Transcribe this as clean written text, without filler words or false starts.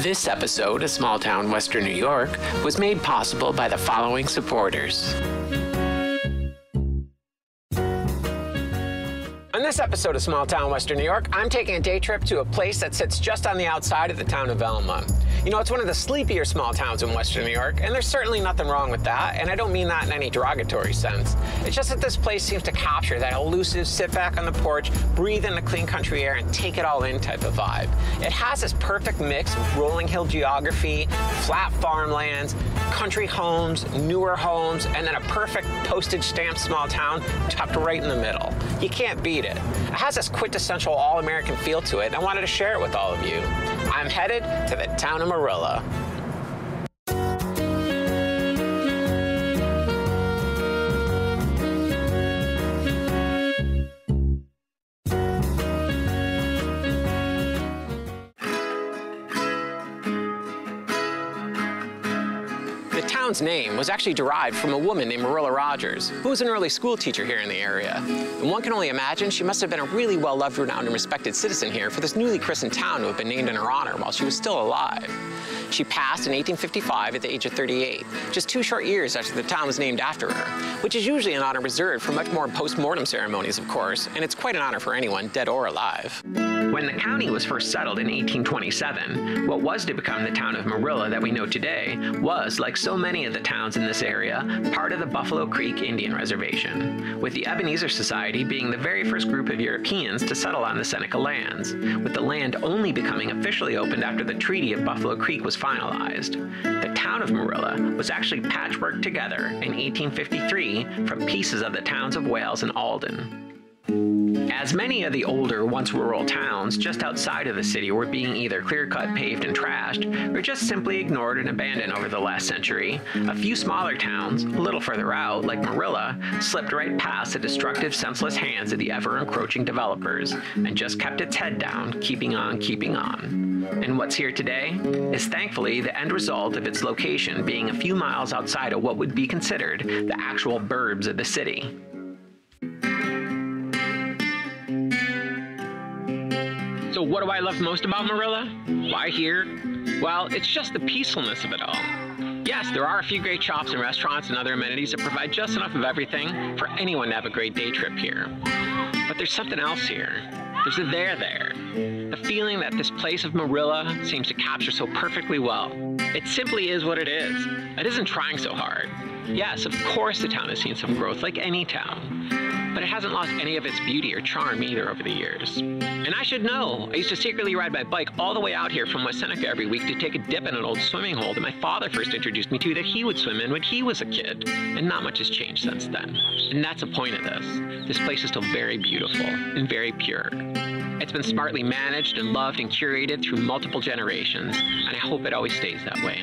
This episode of Small Town, Western New York was made possible by the following supporters. On this episode of Small Town, Western New York, I'm taking a day trip to a place that sits just on the outside of the town of Elma. You know, it's one of the sleepier small towns in Western New York, and there's certainly nothing wrong with that, and I don't mean that in any derogatory sense. It's just that this place seems to capture that elusive sit back on the porch, breathe in the clean country air, and take it all in type of vibe. It has this perfect mix of rolling hill geography, flat farmlands, country homes, newer homes, and then a perfect postage stamp small town tucked right in the middle. You can't beat it. It has this quintessential all-American feel to it, and I wanted to share it with all of you. I'm headed to the town of Marilla. The town's name was actually derived from a woman named Marilla Rogers, who was an early school teacher here in the area. And one can only imagine she must have been a really well-loved, renowned, and respected citizen here for this newly christened town to have been named in her honor while she was still alive. She passed in 1855 at the age of 38, just 2 short years after the town was named after her, which is usually an honor reserved for much more post-mortem ceremonies, of course, and it's quite an honor for anyone, dead or alive. When the county was first settled in 1827, what was to become the town of Marilla that we know today was, like so many of the towns in this area, part of the Buffalo Creek Indian Reservation, with the Ebenezer Society being the very first group of Europeans to settle on the Seneca lands, with the land only becoming officially opened after the Treaty of Buffalo Creek was finalized. The town of Marilla was actually patchworked together in 1853 from pieces of the towns of Wales and Alden. As many of the older, once rural towns just outside of the city were being either clear-cut, paved, and trashed, or just simply ignored and abandoned over the last century, a few smaller towns, a little further out, like Marilla, slipped right past the destructive, senseless hands of the ever-encroaching developers and just kept its head down, keeping on, keeping on. And what's here today is thankfully the end result of its location being a few miles outside of what would be considered the actual burbs of the city. So what do I love most about Marilla? Why here? Well, it's just the peacefulness of it all. Yes, there are a few great shops and restaurants and other amenities that provide just enough of everything for anyone to have a great day trip here. But there's something else here. There's a there. The feeling that this place of Marilla seems to capture so perfectly well. It simply is what it is. It isn't trying so hard. Yes, of course the town has seen some growth like any town, but it hasn't lost any of its beauty or charm either over the years. And I should know, I used to secretly ride my bike all the way out here from West Seneca every week to take a dip in an old swimming hole that my father first introduced me to that he would swim in when he was a kid. And not much has changed since then. And that's the point of this. This place is still very beautiful and very pure. It's been smartly managed and loved and curated through multiple generations, and I hope it always stays that way.